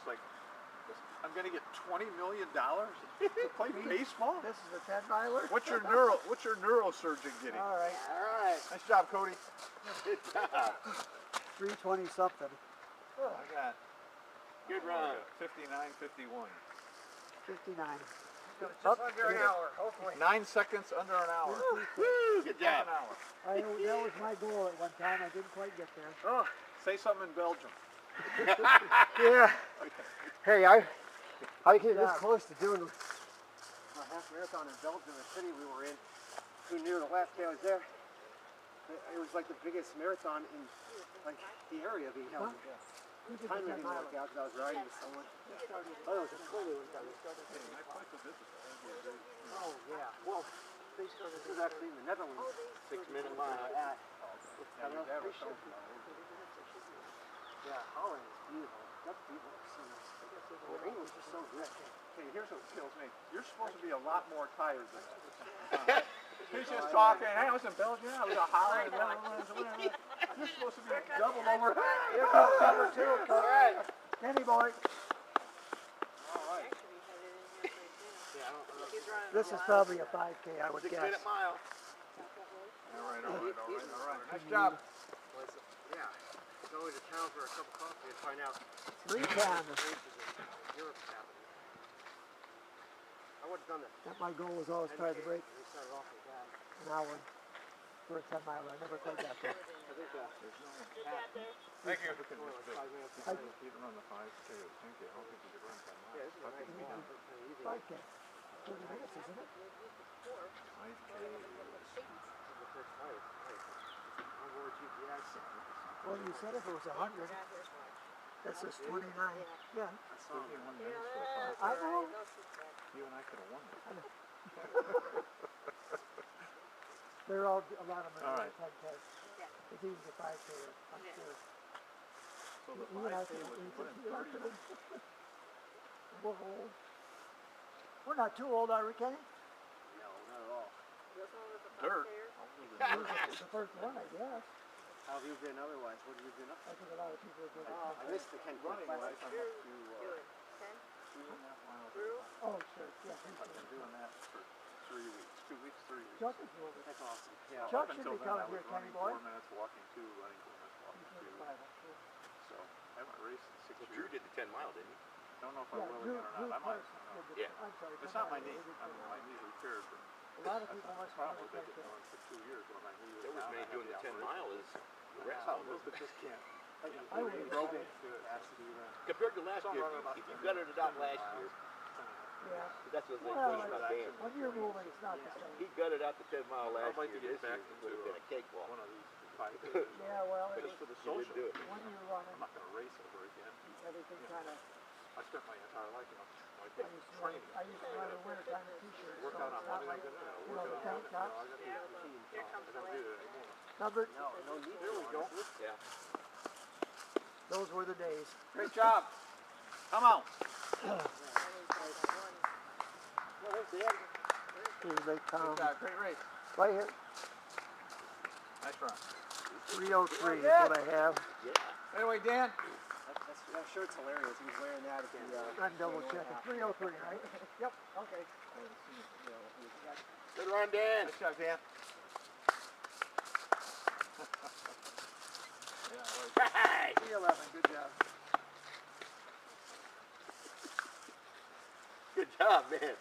It's like, I'm going to get $20 million to play baseball? This is a 10-miler? What's your neurosurgeon getting? All right. Nice job, Cody. Good job. 320 something. I got Good run. 59.51. 59. Just under an hour, hopefully. 9 seconds under an hour. Woo! Good job. An hour. That was my goal at one time. I didn't quite get there. Oh, Say something in Belgium. yeah. Hey, I get this Yeah. close to doing a half marathon in Belgium, the city we were in. Who knew the last day I was there? It was like the biggest marathon in like the area being held. Huh? Who did Time the didn't 10 work out because I was riding with someone. Oh, it was a totally one time. Oh yeah. Well, this is actually in the Netherlands. 6-minute mile. Yeah, Holland is beautiful. That's beautiful. So nice. Well, English is so good. Okay, here's what kills me. You're supposed to be a lot more tired than that. He's just talking. Hey, I was in Belgium. I was in Holland. You're supposed to be double over. Here comes number 2. All right. Kenny boy. All right. This is probably a 5K, I would guess. 6-minute mile. All right. Nice job. Yeah. Go into town for a cup of coffee and find out 310. Europe's happening. I would have done that. My goal was always try to break We started off with that. an hour for a 10-miler. I never quite got there. I think Thank you. 5 minutes. You can run the 5K. Thank you. I don't think you could run 10 miles. Yeah, this is a nice walk. Easy. 5K. 30 minutes, isn't it? 5K. The first fight. On board GPS. Well, you said if it was 100. That says 29. Yeah. 31 minutes for a 5K. I know. You and I could have won it. They're all, a lot of them All are right. 10K. It's easy to 5K, I'm sure. So the You and I 5K could was have, 30 minutes. we're old. We're not too old, are we, Kenny? No, not at all. Dirt. It's the first one, I guess. How have you been otherwise? What have you been up I think a lot of people are doing it. I missed the Ken Running wise, Classic. I'm up to 2.5 miles. Oh, sure, yeah. I've been doing that for 3 weeks. 2 weeks, 3 weeks. Chuck is doing it. That's awesome. Yeah. Chuck Up should until be then, coming I was here, Kenny running boy. 4 minutes, walking 2, running 4 minutes, walking He's 2. doing 5, I'm sure. So I haven't raced in 6 Drew years. did the 10-mile, didn't he? Don't know if I Yeah, will Drew again or not. I might. Carson I don't know. did the- Yeah. I'm sorry. It's not my Kenny knee. did I mean, my knee's repaired, but A lot of people must the problem have is I've done been going for 2 years when my knee was There was down. many I had doing the the 10-mile as the rest Yeah, of them. but just can't. I would have Broken done it. capacity. Compared to last year, if you gutted it out last year, Yeah. that's what they Well, think about Dan. when you're moving, it's not the same. He gutted out the 10-mile last I'd like year. to get This year back would have into been a cakewalk. one of these 5Ks. Yeah, well, But Just for the he social. didn't do it. when you're running, I'm not going to race ever again. everything kind of. I spent my entire life, like I used to run a wintertime t-shirt, so work out on it's not Monday, like, I'm gonna you know, the work out tank on tops. I got the routine. I don't do that anymore. Number, No need. There we go. Yeah. those were the days. Great job. Come on. Here's they come. Good job. Great race. Right here, Nice run. 303 is what I have. Anyway, Dan. That shirt's hilarious. He was wearing that at the. I'm double checking. 303, right? Yep, okay. Good run, Dan. Nice job, Dan. Yeah, Hey! 311, good job. Good job, man.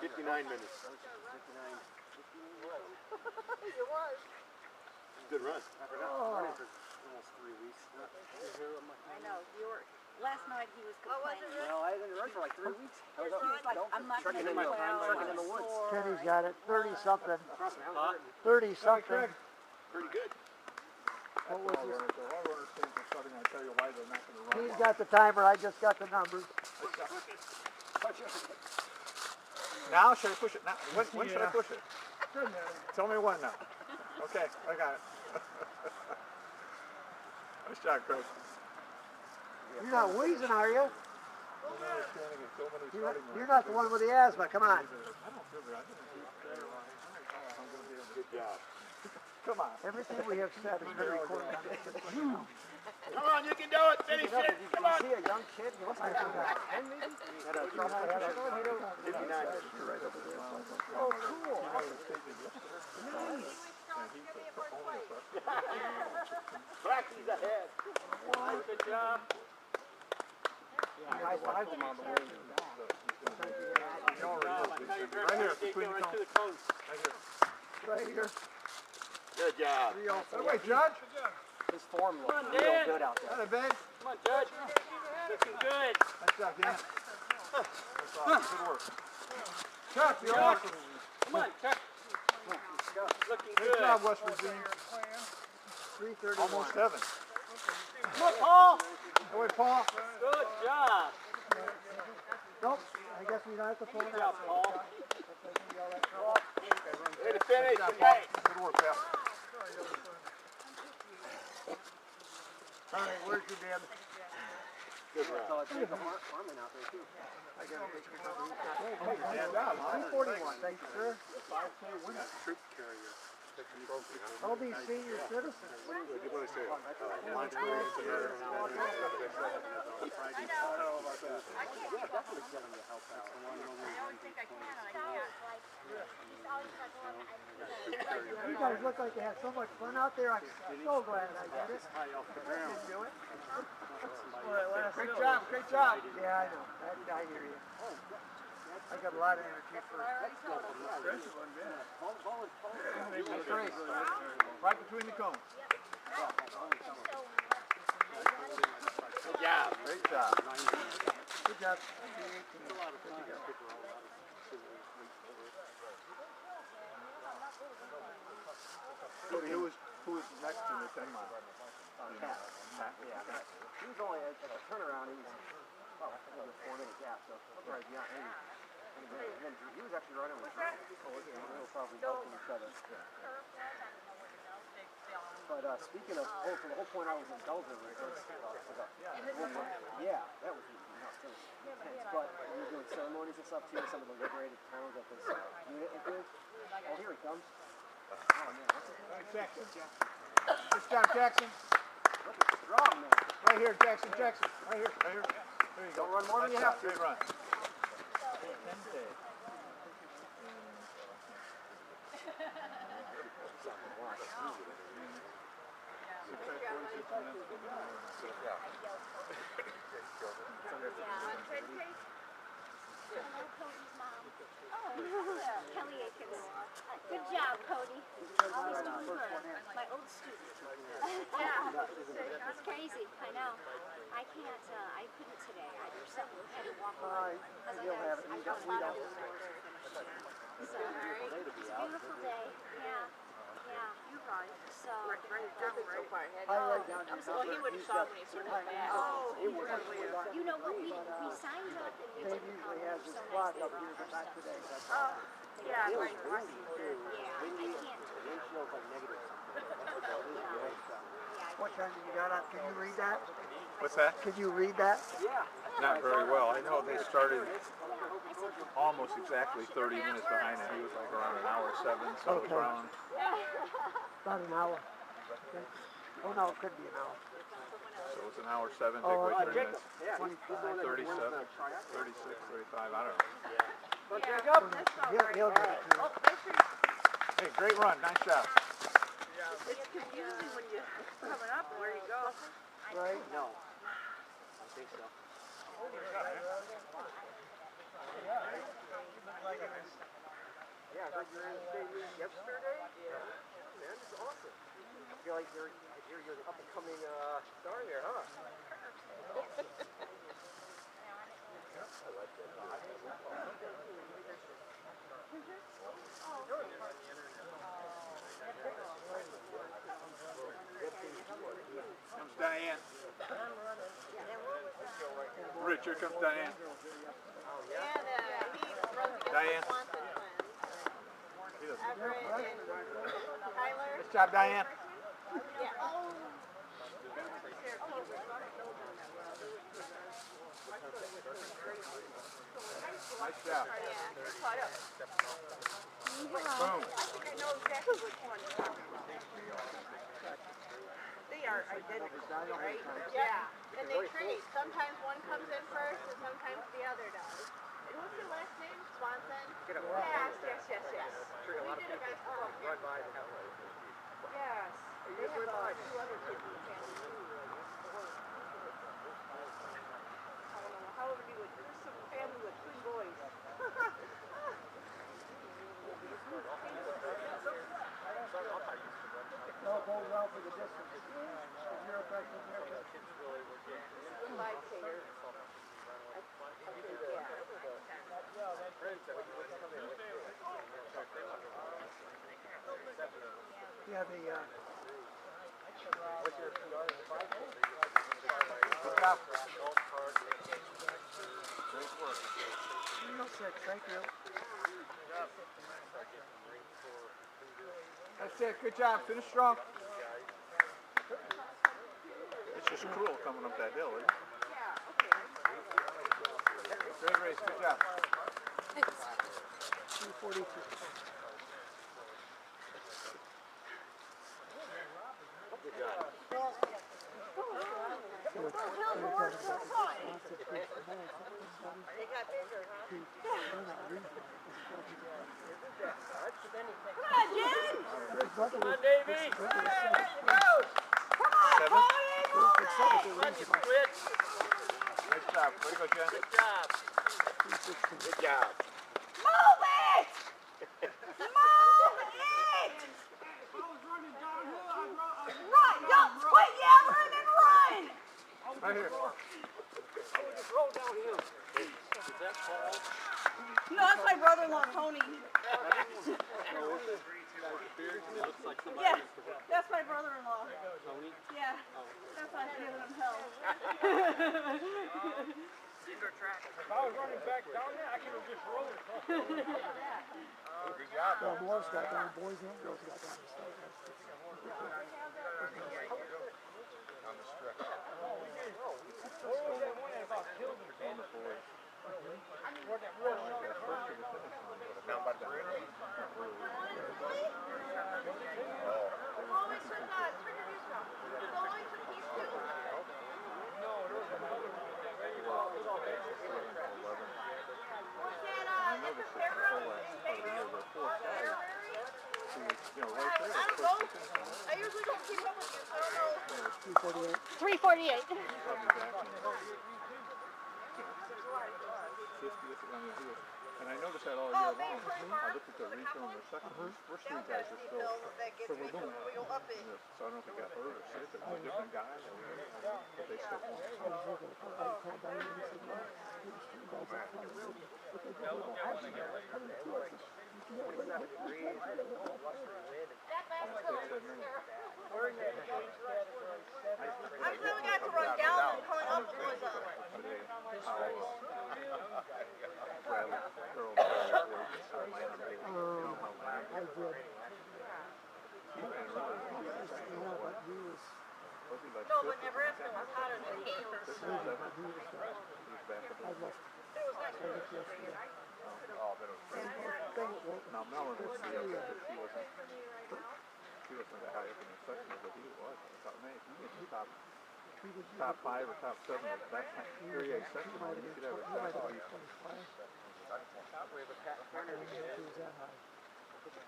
59 minutes. 59. Good run. I forgot. Running for almost 3 weeks. I know, last night he was complaining. No, I didn't run for like 3 weeks. I was up He was like, I'm not trekking gonna in do the well, trekking in I'm the woods. sore. Kenny's got it, 30-something. Trust me, I was hurting. 30-something. Pretty good. What was this? The railroad stands for something. I tell you why they're not going to run. He's got the timer, I just got the numbers. Now should I push it? Now when should I push it? Tell me when now. Okay, I got it. Nice job, Craig. You're not wheezing, are you? Standing in so many You're, starting you're lines. not the one with the asthma, come on. I don't feel good. I didn't feel good. I'm going to be able to Good job. Come on. Everything we have said has been recorded on this. Come on, you can do it. Finish it. Come on. See a young kid, he must have been about 10 maybe? Had a cross country shirt on, 59. Oh, cool. Blacky's ahead. Good job. High five him on the way. Right here, between the cones. Right here. Good job. That way, Judge. His form looks on, real Dan. good out there. That a bed. Come on, Judge. Looking good. Nice job, Dan. That's awesome. Good work. Chuck, you're awesome. Come on, Chuck. Looking Good good. job, West Virginia. 331. Almost 7. Come on, Paul. That way, Paul. Good job. Nope, I guess we don't have to pull it Good job, out. Paul. Way to finish. Good job, Good Paul. night. Good work, pal. All right, where's your dad? Good run. So it's like the Harmon out there too. I got a picture of him. Good job, huh? 341, thank you, sir. 5K winner. Troop carrier. All these senior citizens. You guys look like you had so much fun out there. I'm so glad I did it. Didn't do it. Great job, great job. Yeah, I know. I hear you. I got a lot of energy for Right between the cones. Good job. Great job. good job. Cody, who was next to the 10 mile? Cat. Yeah. He was only at the turnaround. He was about a 4-minute gap, so right beyond any. And he was actually right on the track. So they were probably helping each other. But speaking of, for the whole point I was in Belgium, yeah, that was nuts. It was intense. But we were doing ceremonies and stuff too. Some of the liberated towns that this unit is doing. Oh, here he comes. Oh man, what's his name? Jackson. Good job, Jackson. Look at strong man. Right here, Jackson. Right here. There you go. Don't run more than you have to. Great run. Kelly Aikens. Good job, Cody. Always doing good. My old student. Yeah. It's crazy. I know. I can't, I couldn't today either, so I had to walk away. You'll have it. I thought a lot of those doors were finished. So, it's a beautiful day. Yeah. Yeah. You guys. So. I write down your Well, he would have saw when he sort of back. Oh, you know what? We signed up and we Dave usually has his clock up here, but not today. Yeah, right. Yeah, I can't. Windshield's like negative. What time did you got up? Can you read that? What's that? Could you read that? Not very well. I know they started almost exactly 30 minutes behind him. He was like around an hour 7, so it was Okay. around. About an hour. Okay. Oh no, it could be an hour. So it was an hour 7, take Oh, away 30 Jacob. minutes. Yeah, he's the one that 37, wins the triathlon. 36, 35, I don't know. But Jacob. He'll get it to you. Hey, great run. Nice job. It's confusing when you're coming up and where you go. Right? No. I think so. Yeah, I heard you're in the state yesterday. Yeah. Man, this is awesome. I feel like I hear you're the up and coming star here, huh? Comes Diane. Rich, here comes Diane. And he runs against Diane. the Swanson twins. Everett and Tyler. Nice job, Diane. Yeah. Oh. Nice job. Yeah, they're caught up. Boom. I think I know exactly which one you're talking about. They are identical, right? Yeah, and they trade. Sometimes one comes in first and sometimes the other does. And what's your last name? Swanson? Yes. We did a basketball camp. Yes. They have two other kids in the family too. I don't know, however you would, there's some family with twin boys. No, goes out for the distance. You're affecting there. The 5K-er. I think, yeah. Yeah, the, Good job. Great work. real sick, thank you. That's it. Good job. Finish strong. It's just cruel coming up that hill, isn't it? Great race. Good job. 242. They got bigger, huh? Come on, Davey. Seven. Switch. Nice job. Way to go, Jen. Good job. Good job. Move it! Move it! Run! Don't quit yammering and run! Right here. No, that's my brother-in-law, Tony. Yeah, that's my brother-in-law. Tony. Yeah, that's why I'm giving him hell. If I was running back down there, I could have just rolled across. Good job. The boys got down, boys and girls got down. Down by the bridge. I don't know. I usually don't keep up with you, so I don't know. 248. 348. And I noticed that all year long. I looked at the regional and the second. First three guys are still. So we're doing that. So I don't know if he got hurt or sick or a different guy. But they still won. I really got to run down and calling up the boys on it. I did. Yeah, but he was, No, but Nebraska was hotter than he was. he was, I left. It was nice. I left yesterday. Now Mellon was the other, but he wasn't that high up in the section, but he was. I thought, man, if you get the top 5 or top 7 of that area section, you could have a He might top have been 25. He was that high.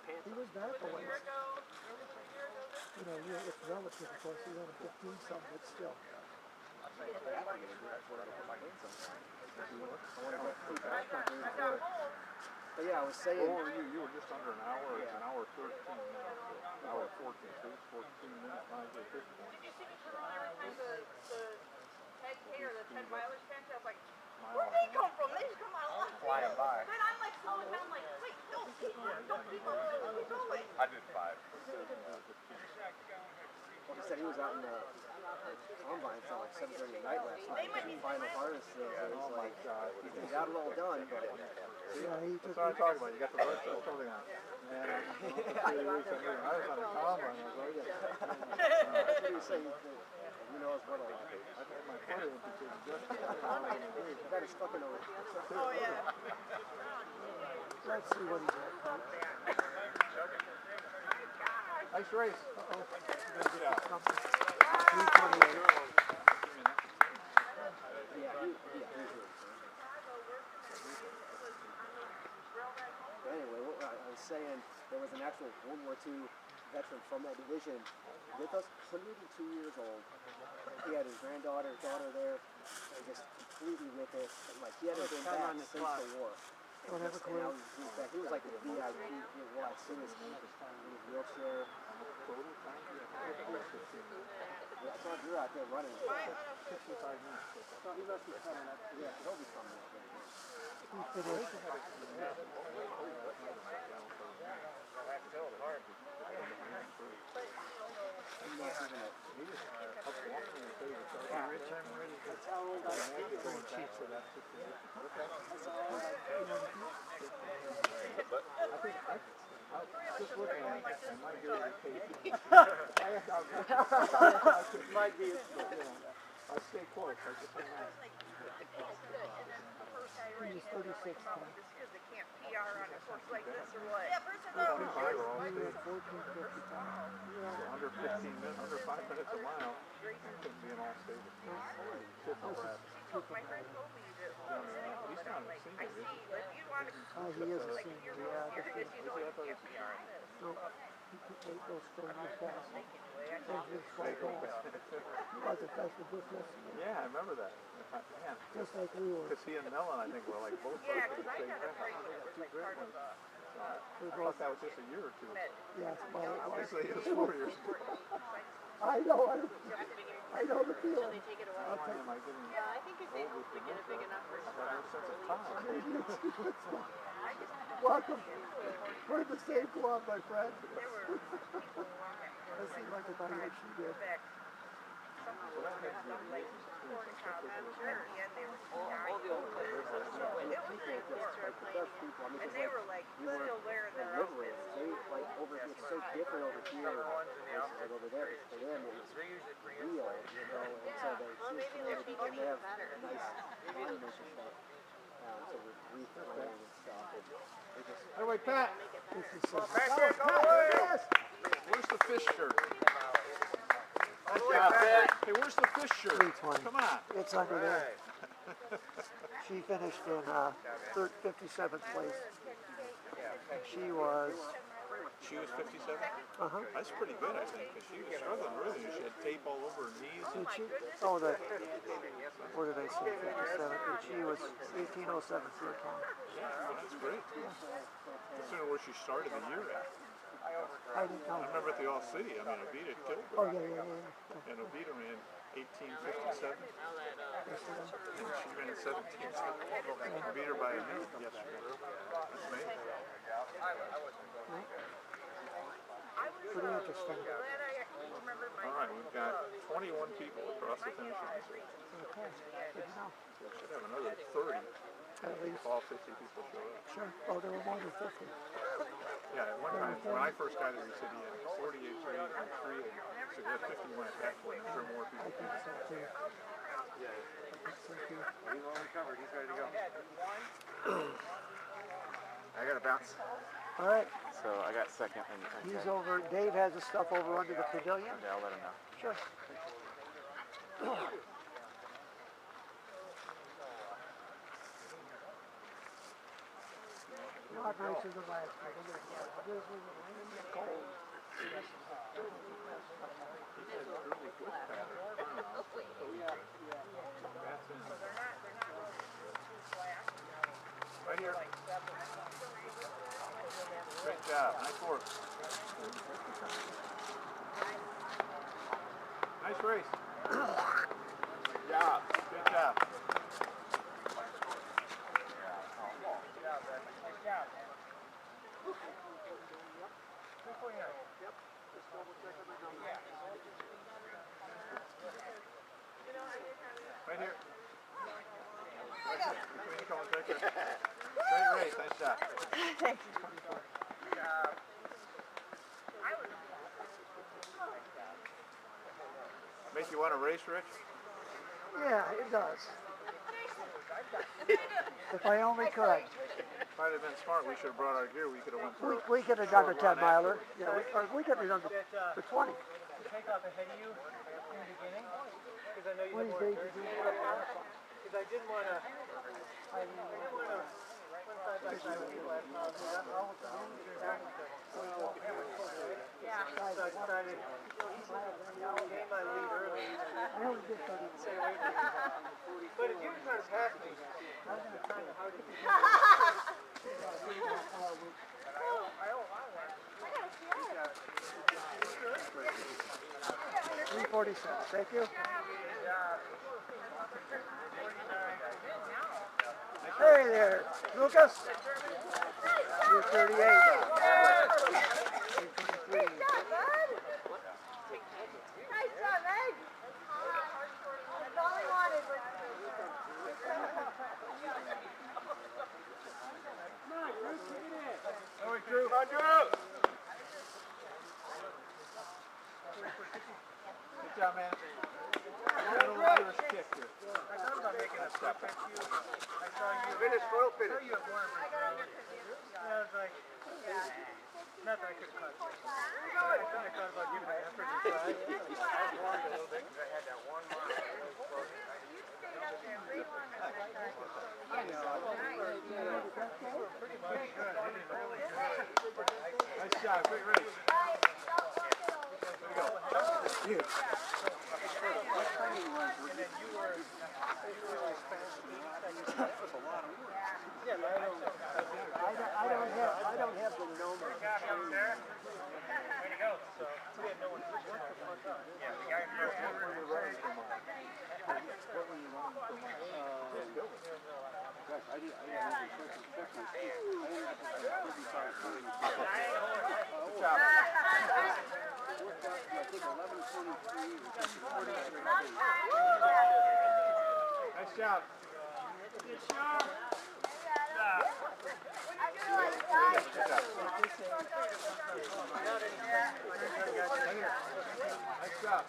He was back a ways. You know, it's relative, of course. He won a 15-some, but still. But yeah, I was saying. Oh, you were just under an hour. It's an hour 13 now. So hour 14. So it's 14 minutes behind you at this point. Did you see me turn around every time the 10K or the 10 milers passed? I was like, where'd they come from? They just come out of left. Flying by. Then I'm like slowing down, like, wait, don't keep going. I did 5. He said he was out in the combine till like 7:30 at night last night. Final harvest. It was like he got it all done, but Yeah, he took That's what I'm talking about. You got the rest of the clothing on. Man, I was on the combine. I was like, he was saying who knows what all. I had my father went to take a just. That is fucking over. Oh, yeah. let's see what he's at. Nice race. Good job. 3:28. Anyway, what I was saying, there was an actual World War II veteran from that division with us, 102 years old. He had his daughter there, and just completely with it. Like, he hadn't been back since the war. Don't have a clue. Now he's back. He was like a VIP. He was in his wheelchair. Yeah, I saw Drew out there running. 55 minutes. So he must be coming up. Yeah, he'll be coming up. He finished. Just looking at it, I might give it a taste. Might be, I'll stay close. I just don't know. He's 36 pounds. Under 15 minutes, under 5 minutes a mile. Couldn't be an all state. He's not a senior, is he? He is a senior, yeah. No, he couldn't go straight real fast. Just like that. He wasn't fast with this yesterday. Yeah, I remember that. Man. Just like we were. Because he and Mellon, I think, were like both at the same time. Two great ones. I thought that was just a year or two. Yes, well, it was. Obviously, it was 4 years ago. I know the feeling. Why am I getting Yeah, I think if they hope to get a big enough response sense to of release time? Welcome. We're in the same club, my friend. That seemed like a better she did. And they were like still wearing their outfits. They like over here, it's so different over here versus over there. For them, it was real, and so they just and they have nice environment and stuff. So with replanting and stuff, and they just. Anyway, Pat. This is so Yes. Where's the fish shirt? Hey, where's the fish shirt? 3:20. Come on. It's under there. She finished in 57th place. And she was. She was 57? Uh-huh. That's pretty good, I think, because she was struggling really. She had tape all over her knees. Did she? Oh, what did I say? 57. And she was 1807 field time. Yeah, well, that's great. Considering where she started the year at. I didn't know. I remember at the All City, I mean, Ovita killed her. Oh, yeah. And Ovita ran 1857. And she ran 17. I beat her by a minute yesterday. That's amazing. Pretty interesting. All right, we've got 21 people across the finish line. Okay. Good to know. We should have another 30 At least. if all 50 people show up. Sure. Oh, there were more than 50. Yeah, at one time, when I first got to the city, it was 48, 3, and 3, and so we had 51 at that point. I'm sure more people. I think so too. He's all recovered. He's ready to go. I gotta bounce. All right. So I got second and He's over. Dave has his stuff over under the pavilion. yeah, I'll let him know. Sure. Not nicer than last year. This was raining and cold. Right here. Great job. Nice work. Nice race. Good job. Good job. Right here. Right here. Between the cones, right there. Great race. Nice job. Thank you. Make you want to race, Rich? Yeah, it does. If I only could. If I'd have been smart, we should have brought our gear. We could have went for a We could have done the short 10 run miler. Yeah, we could have done the 20. Take off ahead of you in the beginning, because I know you What have do you more think? endurance. Because I didn't want to, run side by side with you last time. Yeah. So I decided, gain my lead early. I only did 30. Stay away from you. But if you were trying to pass me, I was just trying to hard to get. $3.46. Thank you. Hey there, Lucas. 238. Nice job, Meg. That's all I wanted was Drew. Come on, Drew. Good job, man. A little Irish kick here. I thought about making a step at you. I saw you. Finish, photo I finish. saw you at Warner Bros. Yeah, I was like, not that I could cut. I thought about giving it effort to try. I warmed a little bit because I had that 1 mile. Nice job. Great race. There you go. I don't have the number. Way to go. So, we had no one push what the fuck up. Yeah, the guy first. Good job. Nice job. Nice job.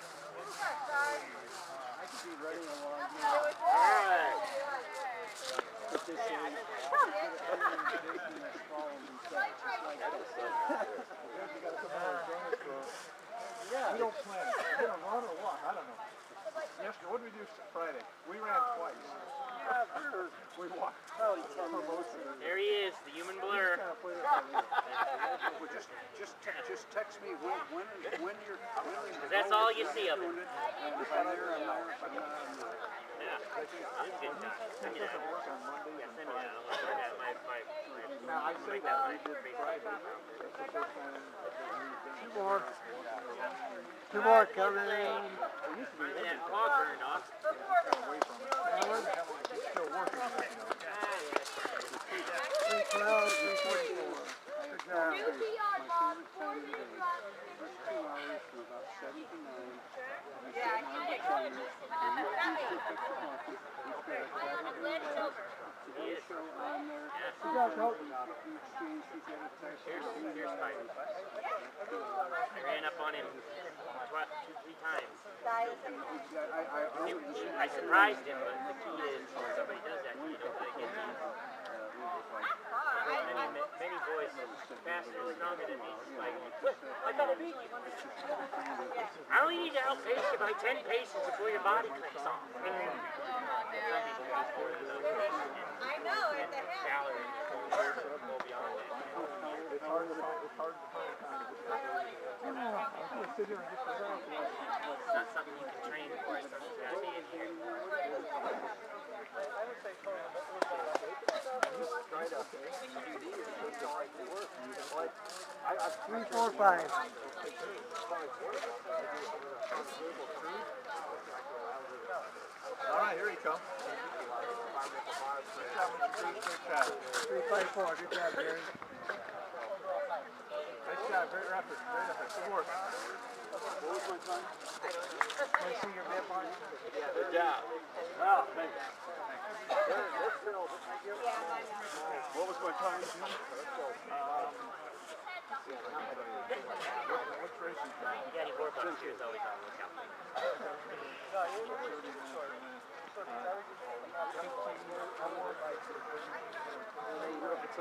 We don't plan. We're gonna run or walk. I don't know. Yesterday, what did we do Friday? We ran twice. We walked. There he is, the human blur. Just text me when you're willing to. That's all you see of him. And if I'm there, I'm there. If I'm not, I'm not. Yeah, that's a good time. Send me that. Yeah, send me that. I'll look at that. Now, I say that we did Friday. That's the first time Two more. Two more coming. Finally, that fog burned off. Alan. still working. Three crowds, 344. Good job. Good job, Coach. Here's Spidey. I ran up on him 2-3 times. I surprised him, but the key is when somebody does that, you don't really get many boys faster and stronger than me. Like, I gotta beat you. I only need to outpace you by 10 paces before your body clicks off. I know, it's a hell. Go beyond that. It's hard to find time. Sit here and just relax. It's not something you can train for. It's something you gotta be in here. Right up there. 345. All right, here he comes. 354. Good job, Gary. Nice job, great effort, good work. What was my time? Want to see your map on it? Good job. Oh, thanks. What was my time? What's racing time? Yeah, he wore both shoes always on the lookout. It's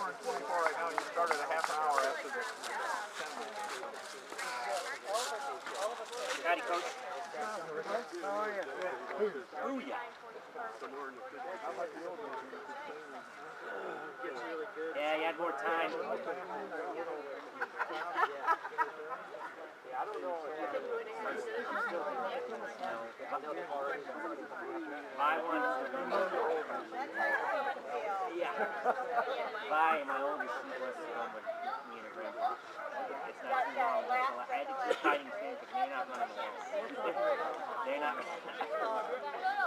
hour and 24 right now. You started a half an hour after the 10 minutes. Howdy, Coach. How are you? Booyah. Yeah, you had more time. I want yeah. Bye, my oldest she wants to come with me and her grandpa. It's not too long. So I had to keep fighting too, but they're not running along. They're not.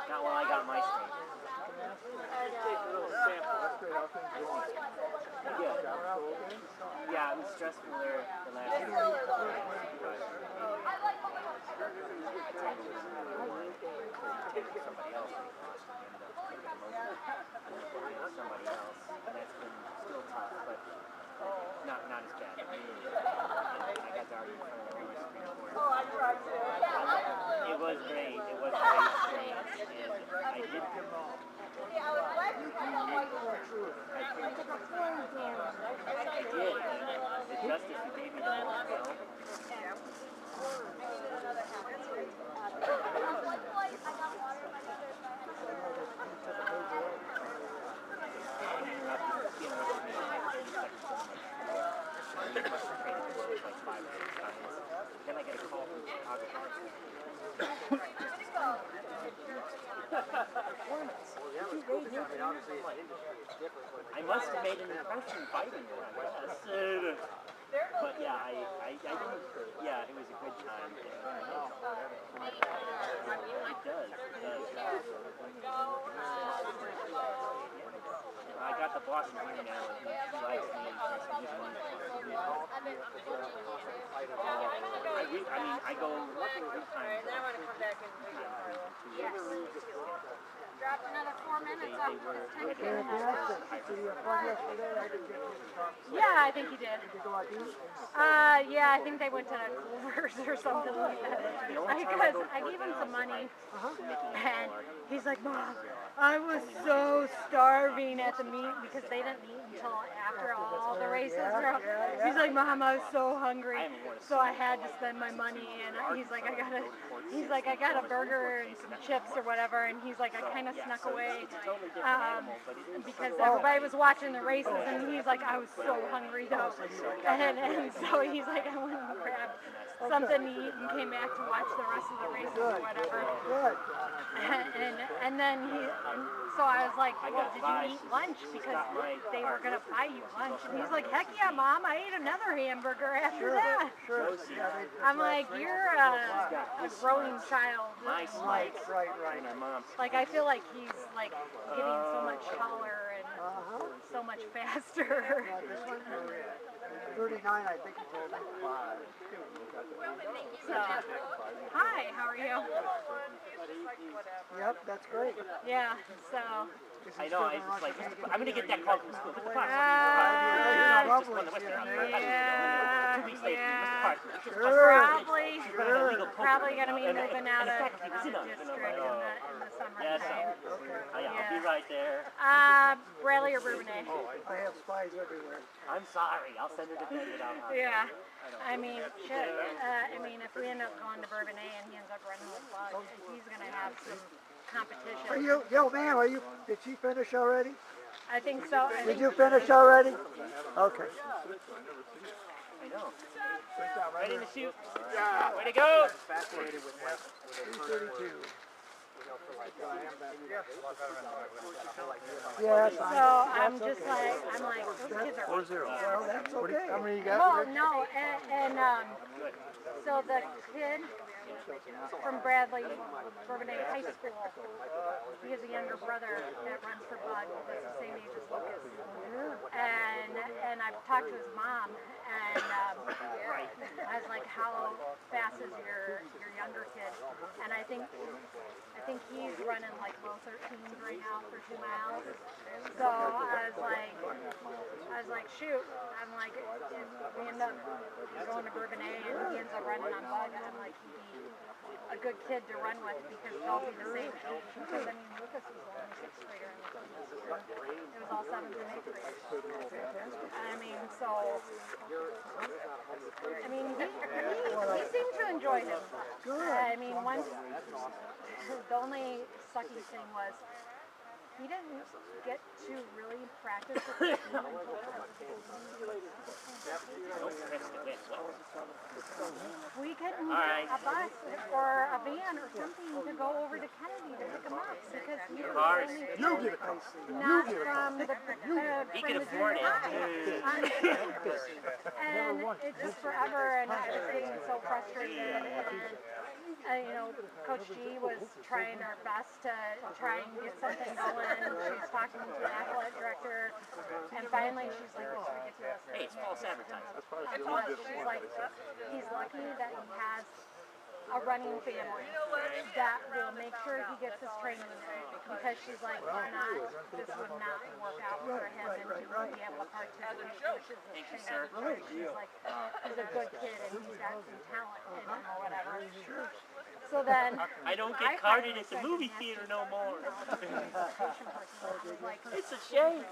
Not while I got my strength. Yeah, it was stressful there the last year. Somebody else somebody else, and that's been still tough, but not as bad. I got to argue in front of the Supreme Court. It was great. It was a great experience, and I did. I did. The justice who gave me the vote, Then I get a call from Chicago. I must have made an impression fighting her, I guess. But yeah, I didn't, yeah, it was a good time. It does. I got the boss in here now, and he likes me. I go 3 times. Then I want to come back and dropped another 4 minutes off this 10K. Yeah, I think he did. Yeah, I think they went to Culver's or something like that. Because I gave him some money, and he's like, Mom, I was so starving at the meet because they didn't meet until after all the races were up. He's like, Mom, I was so hungry, so I had to spend my money. And he's like, I got a burger and some chips or whatever. And he's like, I kind of snuck away because everybody was watching the races, and he's like, I was so hungry though. And so he's like, I went and grabbed something to eat and came back to watch the rest of the races or whatever. And then so I was like, well, did you eat lunch? Because they were going to buy you lunch. And he's like, heck yeah, Mom, I ate another hamburger after that. I'm like, you're a growing child. Like, like, I feel like he's like getting so much taller and so much faster. 39, I think he told me. So, hi, how are you? Yep, that's great. Yeah, so. I know, I was like, I'm going to get that call from school. Mr. Parks. Yeah. 2 weeks later, Mr. Parks. Probably going to be moving out of the district in the summertime. I'll be right there. Bradley or Bourbonnais. I have spies everywhere. I'm sorry. I'll send her to visit. Yeah. I mean, shit. I mean, if we end up going to Bourbonnais and he ends up running with Bug, he's going to have some competition. Are you, did she finish already? I think so. Did you finish already? Okay. I know. Ready to shoot. Way to go. Fascinated with 332. Yes. So I'm just like, those kids are 4-0. Well, that's okay. How many you got? Well, no, and so the kid from Bradley, Bourbonnais High School, he has a younger brother that runs for Bud that's the same age as Lucas. And I've talked to his mom, and I was like, how fast is your younger kid, and I think he's running like low 13s right now for 2 miles. So I was like, shoot. I'm like, if we end up going to Bourbonnais and he ends up running on Bug, I'm like, he'd be a good kid to run with because they'll be the same age. Because I mean, Lucas was the only 6th grader in the team this year. It was all 7th and 8th graders. I mean, so I mean, he seemed to enjoy himself. I mean, once the only sucky thing was he didn't get to really practice with the team until we couldn't get a bus or a van or something to go over to Kennedy to pick him up because he was only not from the He can afford it. and it just forever, and I was getting so frustrated. And, you know, Coach G was trying her best to try and get something going. She was talking to the athletic director, and finally she's like, "It's ridiculous." Hey, it's false advertising. She's like, he's lucky that he has a running family that will make sure he gets his training in, because she's like, this would not work out for him, and he wouldn't be able to participate, which is a shame. She's like, he's a good kid and he's got some talent in him or whatever. So then I don't get carded at the movie theater no more. It's a shame.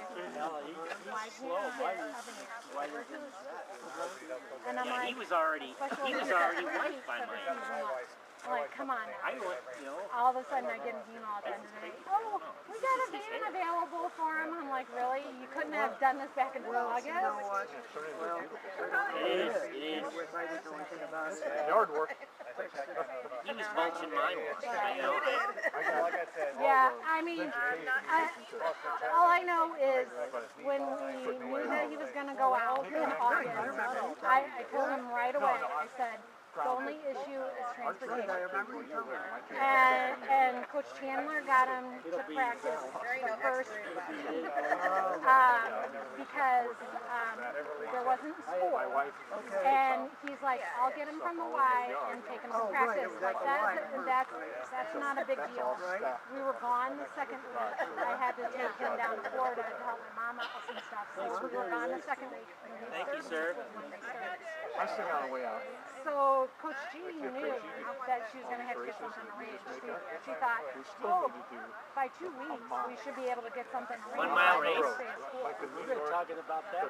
And I'm like, He was already white by my age. Like, come on now. I went, you know. All of a sudden I get an email at the end of the day. Oh, we got a van available for him. I'm like, really? You couldn't have done this back in August? You know what? Well, It is. Yard work. He was mulching my work, you know. Yeah, I mean, all I know is when we knew that he was going to go out in August, I told him right away, I said, the only issue is transportation. And Coach Chandler got him to practice the first because there wasn't school. And he's like, I'll get him from the Y and take him to practice. Like that's not a big deal. We were gone the second week. I had to take him down to Florida to help my mom out with some stuff. So we were gone the second week. Thank you, sir. I'm still on the way out. So Coach G knew that she was going to have to get something arranged. She thought, oh, by 2 weeks we should be able to get something arranged. 1 mile race. Like the New York, the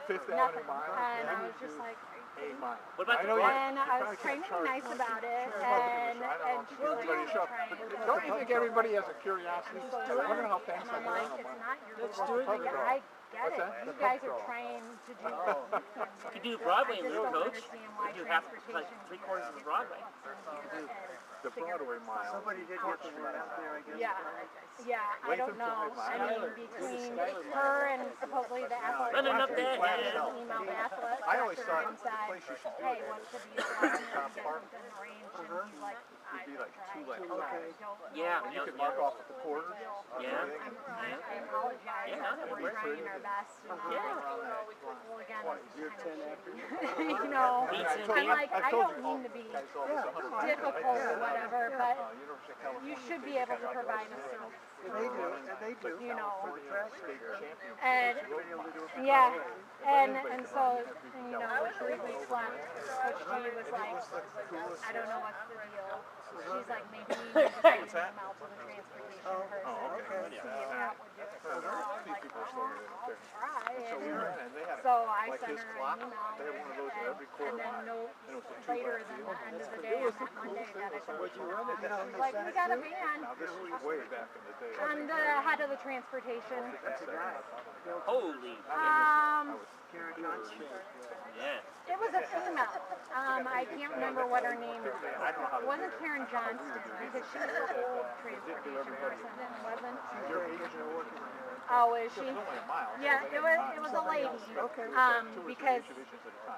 Fifth Avenue mile. And I was just like, 8 miles. What about the and I was trying to be nice about it, and she was like, Don't you think everybody has a curiosity? I wonder how things and I'm are like, going. it's not your fault. I get it. You guys are trying to do You could do Broadway in Little Coach. You could do half, like 3/4 of the Broadway. The Broadway mile. somebody did get the word out there, I guess. Yeah, I don't know. I mean, between her and supposedly the athletic Running up director, that she hill. emailed the athletic I always director thought and the said, place you should do hey, it what's the deal? Why don't you get something arranged? And he's like, It'd be like 2 lanes. Yeah, You could mark off at the quarters. Yeah. I apologize. Yeah, We're trying our best. Yeah. Well, again, this is kind of, you know, Pizza I'm like, I told don't you. mean to be difficult or whatever, but you should be able to provide a service. They do, You know, for the track racer. and yeah, and so, you know, with 3 weeks left, Coach G was like, I don't know what's the deal. She's like, maybe we need to send an email to the transportation person to see if that would do it. So I was like, I'll try. And so I sent her an email, and then later than the end of the day on that Monday that I sent her, like, we got a van. Now this was way back in the day. On the head of the transportation. Holy. Karen Johnson. Yeah. It was a female. I can't remember what her name was. It wasn't Karen Johnston because she was the old transportation person. It wasn't. Oh, is she? Yeah, it was a lady. Because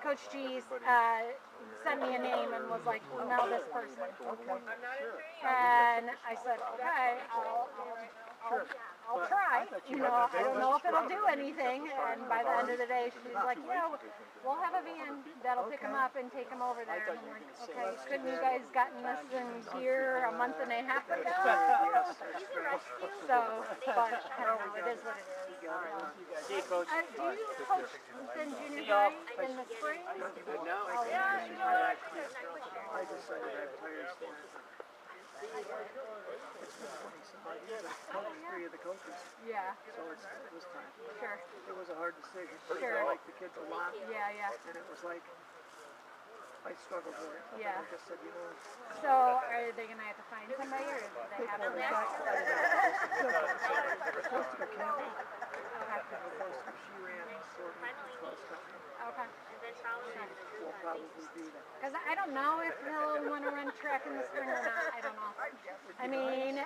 Coach G sent me a name and was like, email this person. And I said, okay, I'll I'll try. You know, I don't know if it'll do anything. And by the end of the day, she's like, yeah, we'll have a van that'll pick them up and take them over there. And I'm like, okay, couldn't you guys gotten this in gear a month and a half ago? So, but I don't know, it is what it is. See you, Coach. Do you coach in junior high in the spring? Oh, yeah, you know what? I decided I'd play for it's been 20 some odd years. I coached 3 of the coaches. Yeah, So it was time. sure. It was a hard decision. Sure. I liked the kids a lot. Yeah, yeah. And it was like, I struggled with it. Yeah. I just said, you know, So are they gonna have to find somebody, or do they have them there? Supposed to be Campbell. She ran sort of cross country. Okay. Will probably be there. Because I don't know if they'll want to run track in the spring or not. I don't know. I mean,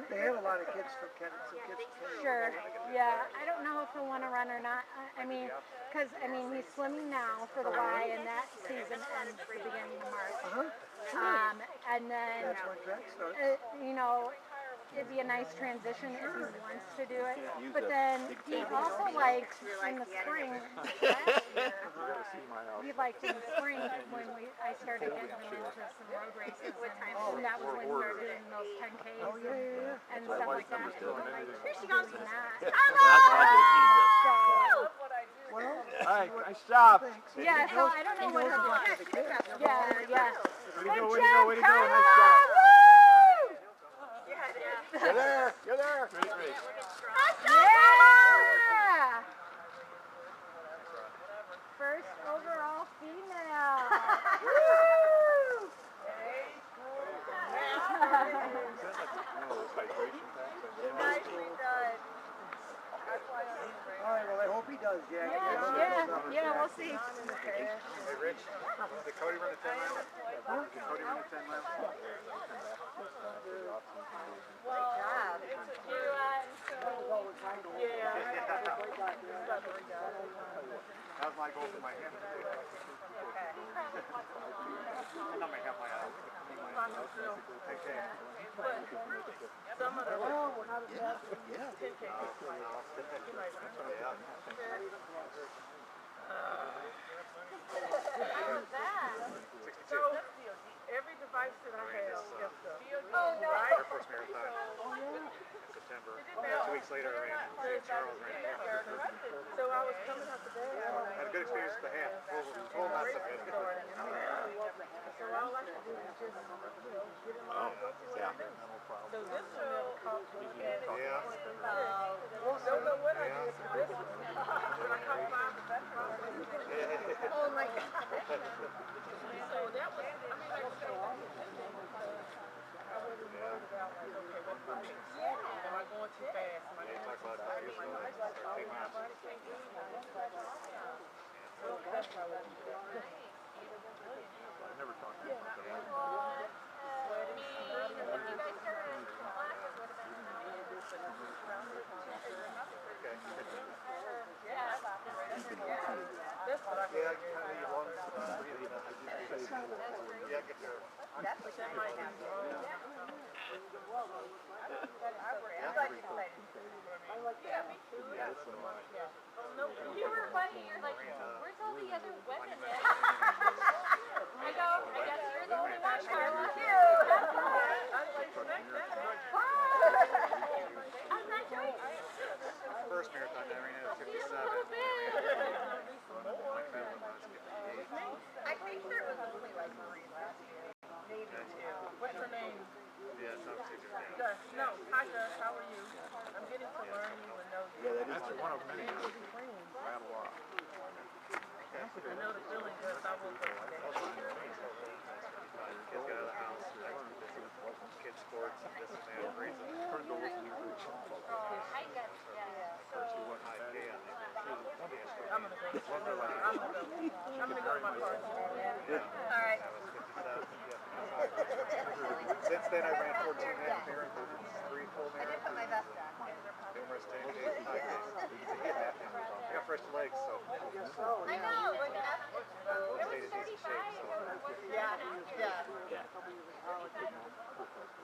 They have a lot of kids from Kennedy. Some kids from Kennedy. sure. Yeah, I don't know if he'll want to run or not. I mean, because he's swimming now for the Y, and that season ends the beginning of March. And then That's when track starts. you know, it'd be a nice transition if he wants to do it. But then he also liked in the spring last year. He liked in the spring when I started getting him into some road races, and that was when we started doing those 10Ks and stuff like that. Here she goes. Well, Alright, nice job. Yeah, so I don't know what he'll Yeah, yeah. Way to go, Good way to go, job, way to go. Nice Kyla! job. Woo! You're there, you're there. Yeah! First overall female. Woo! all right, well, I hope he does, Jack. Yeah, we'll see. Hey, Rich, did Cody run a 10 mile? Did Cody run a 10 mile? That was my goal for my hand. I know my half my eye. So, every device that I have gets the Air Force Marathon in September. 2 weeks later, I ran St. Charles. So I was coming out the day. I had a good experience with the half. Full not so good. So all I can do is just, get in line. So this one never cost me. Yeah. Don't know what I did for this one. But I caught 5 of that problem. Oh my God. So that was, I mean, like, so I wasn't worried about, like, okay, what's my next? Am I going too fast? Am I going too fast? So that's how I do it. I never talked to him about That's what I Yeah, kind of your lungs. Yeah, get there. that might happen. You were funny. You're like, where's all the other women at? I go, I guess you're the only one, Carla. I'm not joking. First marathon I ran at 57. I think there was only like 3 last year. Maybe 2. What's her name? Yeah, it's not too good. Gus. No. Hi, Gus. How are you? I'm getting to learn you and know you. That's one of many. Rattle off. I know the feeling, Gus. I woke up today. Kids got out of the house. Kids sports. This and that. Raising. I got, First you went high K on it. I'm gonna go. I'm gonna go to my car. All right. Since then I ran 14 half marathons, 3 full I did put my marathons, vest on. numerous 10Ks, 5Ks. I got fresh legs, so I know, but after stayed in decent shape. So.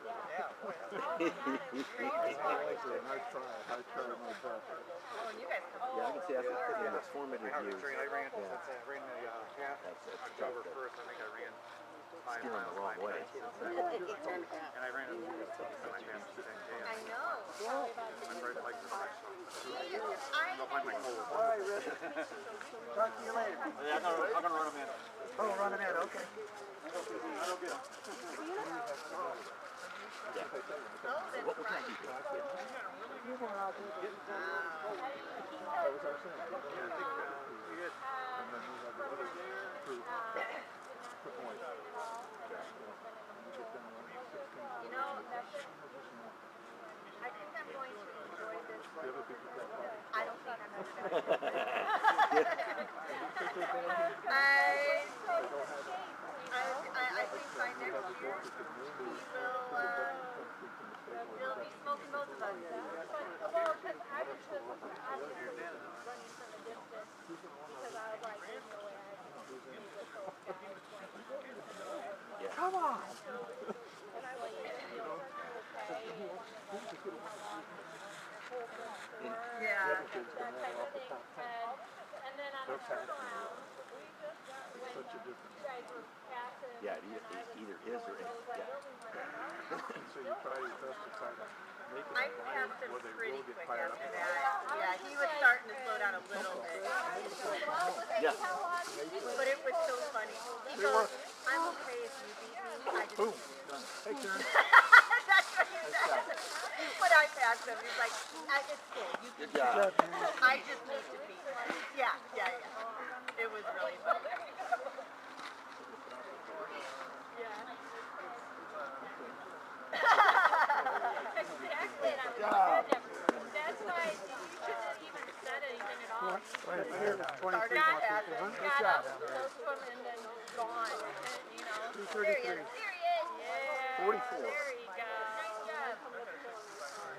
yeah. my best. Oh, and you guys come Yeah, I can see after the formative years. I ran the That's October tough. 1st. I think I ran 5 Steering miles, the wrong 5 way. minutes. And I ran it my fastest 10K. I know. I'm right like the next one. I I'll find my goal. All right, Rick. Talk to you later. Yeah, I'm gonna run a minute. Oh, run a minute, okay. What can I do? You were out there. You know, I think I'm going to enjoy this. I don't think I'm ever going to enjoy this. I think by next year, he'll be smoking both of us. Well, because I was just out there running from a distance because I was like, there's no way I can. Come on. And I was like, you know, Yeah. that type of thing. And then on the turnaround, when you guys were passing, Yeah, it either is or isn't. Yeah. So you try your best to try to make it I a line passed him where they pretty will get quick fired after up. that. Yeah, he was starting to slow down a little bit. Yeah. But it was so funny. He goes, I'm okay if you beat me. I just Boom. Done. Hey, Karen. That's what he said. When I passed him, he's like, it's cool. You can Good job. I just need to beat him. Yeah. It was really funny. exactly, and I'm like, that's why you shouldn't have even said anything at all. Right here, 23 more people. Huh? Good Got job. up close to him and then gone, and, you know. 233. Yeah. 44. There you go. Nice job.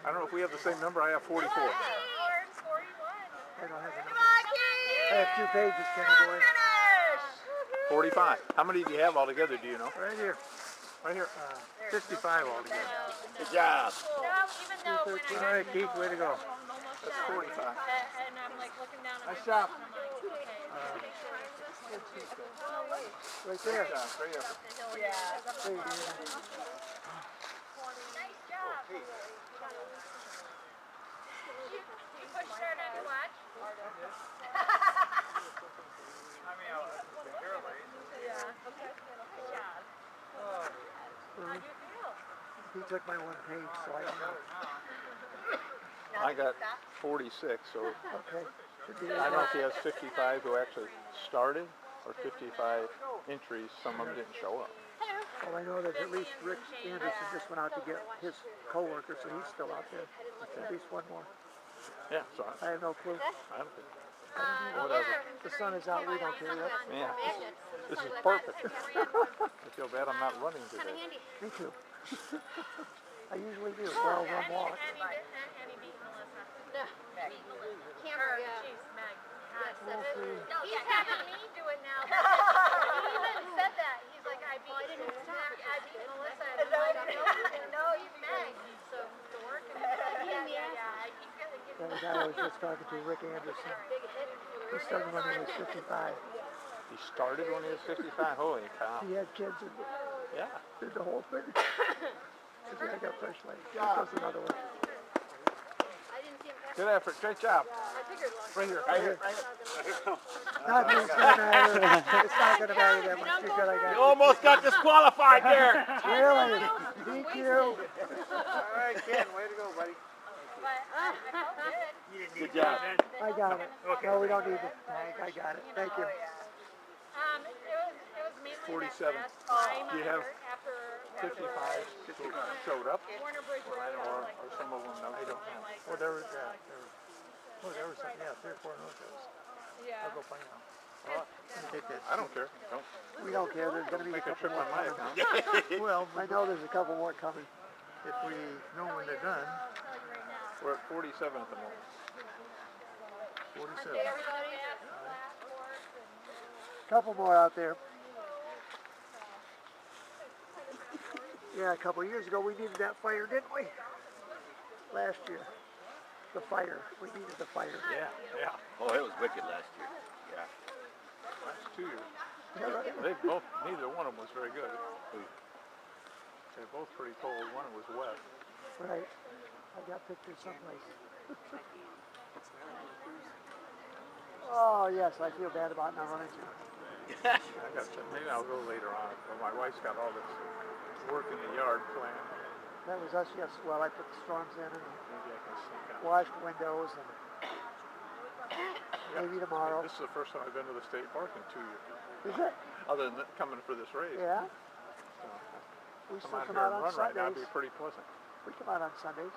I don't know if we have the same number. I have 44. Or 41. I don't have a Come number. on, Keith! I have 2 pages, Kenny boy. Finish! 45. How many do you have altogether, do you know? Right here. Right here. 55 altogether. Good job. No, even though when I All right, Keith, way to go. almost That's done, 45. and I'm like looking down at my Nice job. phone, and I'm like, okay. Right there. Yeah, there you go. Yeah. There you go. Nice job. You push start on your watch? Yeah. Okay. Good job. How do you feel? He took my 1 page, so I don't know. I got 46, so Okay. Should be I don't know if he has 55 who actually started or 55 entries. Some of them didn't show up. Well, I know that at least Rick Anderson just went out to get his coworker, so he's still out there. At least one more. Yeah, so I have no clue. I don't think. Whatever. The sun is out, we don't care yet. Yeah, this is perfect. I feel bad I'm not running today. Me too. I usually do. Well, one walk. And he beat Melissa. Camera, yeah. Jeez, Meg. No, He's yeah. having me do it now. He even said that. He's like, I beat Melissa. And I'm like, no, he's Meg. He's so dork. Yeah, I keep getting The guy I was just talking to, Rick Anderson, he started when he was 55. He started when he was 55. Holy cow. He had kids and Yeah. did the whole thing. Said, yeah, I got fresh legs. Here goes another one. Good effort. Great job. Right here. Right here. Not that it's gonna matter. It's not gonna matter that much. You're good, I got You almost got disqualified there. you. Really? DQ. All right, Ken, way to go, buddy. Good job. I got it. No, we don't need the tag. I got it. Thank you. It was mainly 47. that last time Do you have after 55 who showed up? Warner Bridge Road. Or some of them no. I don't know. Well, there was something. Yeah, 3 or 4 no-shows. Yeah. I'll go find out. Take that. I don't care. Don't We don't care. There's gonna be a make a couple trip more on my coming. account. Well, I know there's a couple more coming. If we know when they're done. We're at 47 at the moment. 47. Everybody Couple more out there. Yeah, a couple of years ago we needed that fire, didn't we? Last year. The fire. We needed the fire. Yeah, yeah. Oh, it was wicked last year. Yeah. Last 2 years. Yeah, right. They both, neither one of them was very good. They're both pretty cold. One was wet. Right. I got pictures someplace. Oh, yes, I feel bad about not running to. Maybe I'll go later on. But my wife's got all this work in the yard planned. That was us, yes. Well, I put the storms in and Maybe I can sneak out. washed windows and maybe tomorrow. This is the first time I've been to the state park in 2 years. Is it? Other than coming for this race. Yeah. So, We come still out come here out and on run right now. It'd Sundays. be pretty pleasant. We come out on Sundays.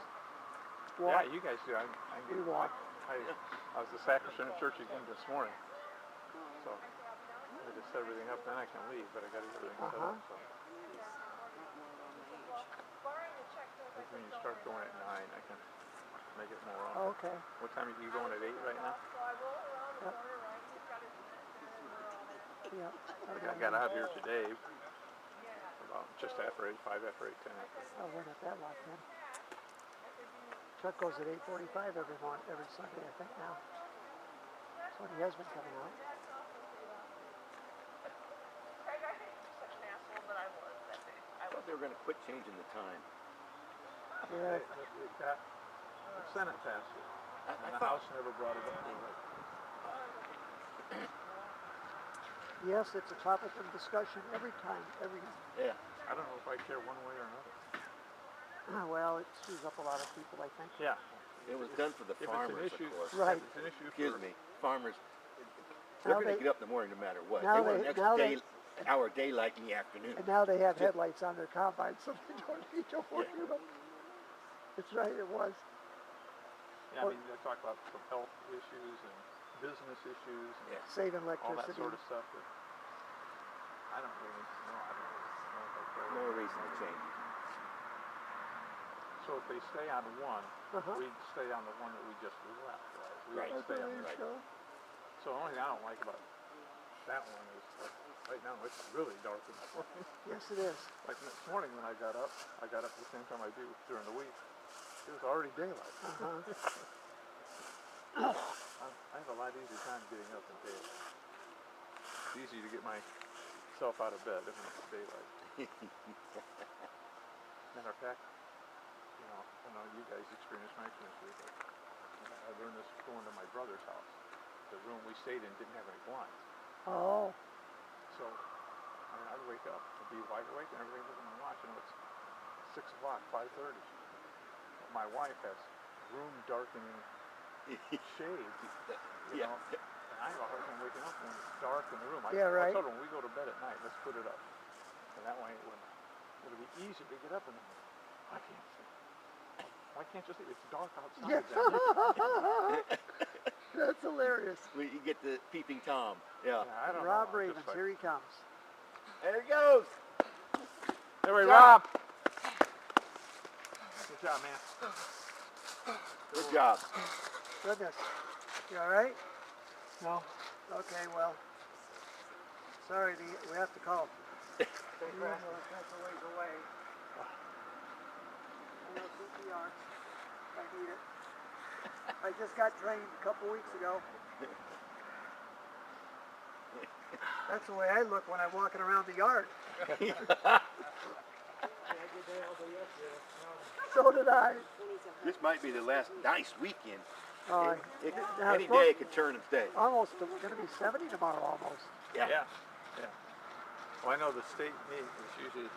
Yeah, Walk. you guys do. I We walk. I was at Sacrament Church again this morning. So I just set everything up, then I can leave, but I got to get everything set up. So. Like when you start going at 9, I can make it more on. Okay. What time are you going at 8 right now? Yeah. I got out here today about just after 8, 5 after 8, 10 after. Oh, we're not that long then. Truck goes at 8:45 every morning, every Sunday, I think now. That's when he has been coming out. Craig, I think you're such an asshole, but I was that day. I thought they were going to quit changing the time. Yeah. The Senate passed it. And the House never brought it up. Yes, it's a topic of discussion every time, every. Yeah. I don't know if I care one way or another. Well, it screws up a lot of people, I think. Yeah. It was done for the If farmers, it's an issue, of course. Right. If it's an issue Excuse for, me, farmers, they're Now going to they- get up in the morning no matter what. now They want they- an extra now hour daylight in the afternoon. And now they have headlights on their combines, so they don't need to worry about. That's right, it was. yeah, I mean, they talk about some health issues and business issues and Yeah. Saving all that electricity. sort of stuff. That I don't really know. I don't know if I care. No reason to change it. So if they stay on one, Uh-huh. we'd stay on the one that we just left, right? We Right. would stay on Right. that. So the only thing I don't like about that one is like, right now it's really dark in the morning. Yes, it is. Like this morning when I got up the same time I do during the week. It was already daylight. Uh-huh. I have a lot easier time getting up in daylight. It's easy to get myself out of bed if it's daylight. Matter of fact, I know you guys experienced my experience with it. I learned this going to my brother's house. The room we stayed in didn't have any blinds. Oh, So, I'd wake up and be wide awake and everything looking at my watch, it's 6 o'clock, 5:30. My wife has room darkening shades, you Yeah. know, and I have a hard time waking up when it's dark in the room. Yeah, right. I told her when we go to bed at night, let's put it up. And that way it'll be easy to get up and I can't sleep. Why can't you sleep? It's dark outside. yeah. down here. That's hilarious. You get the peeping Tom. Yeah. Yeah, I don't Rob know. Ravens, here he comes. There he goes. Hey, wait, Good Rob. Good job, man. Good job. Goodness. You all right? No. Okay, well. Sorry, we have to call. That's a ways away. I know CPR. I need it. I just got trained a couple weeks ago. That's the way I look when I'm walking around the yard. So did I. This might be the last nice weekend. Now Any it's day it could turn and stay. almost going to be 70 tomorrow almost. Yeah. Well, I know the state meet is usually,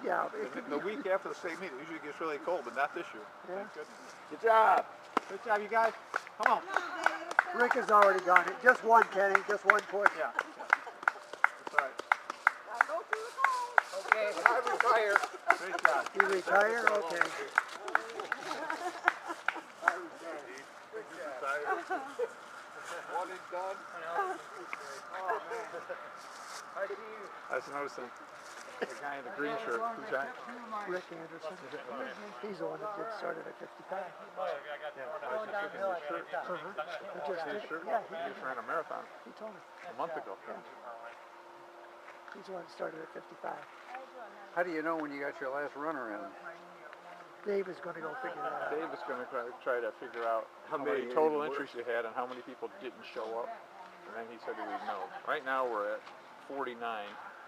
Yeah. it could the be- week after the state meet, it usually gets really cold, but not this year. Yeah. Thank goodness. Good job. Good job, you guys. Come on. Rick has already gone. Just one, Kenny. Just one push. Yeah. That's all right. Go through the cold. Okay, I retire. Great job. You retire? Okay. One and done. I was noticing the guy in the green shirt. Who's that? Rick Anderson. He's the one that did started at 55. Yeah, I was just looking at his shirt. He just did His it. shirt. Yeah, He just ran a marathon he told me. a month ago. He's the one that started at 55. How do you know when you got your last runner in? Dave is gonna go figure that out. Dave is going to try to figure out how many many total didn't entries you had and how many people didn't show up. And then he said he would know. Right now we're at 49.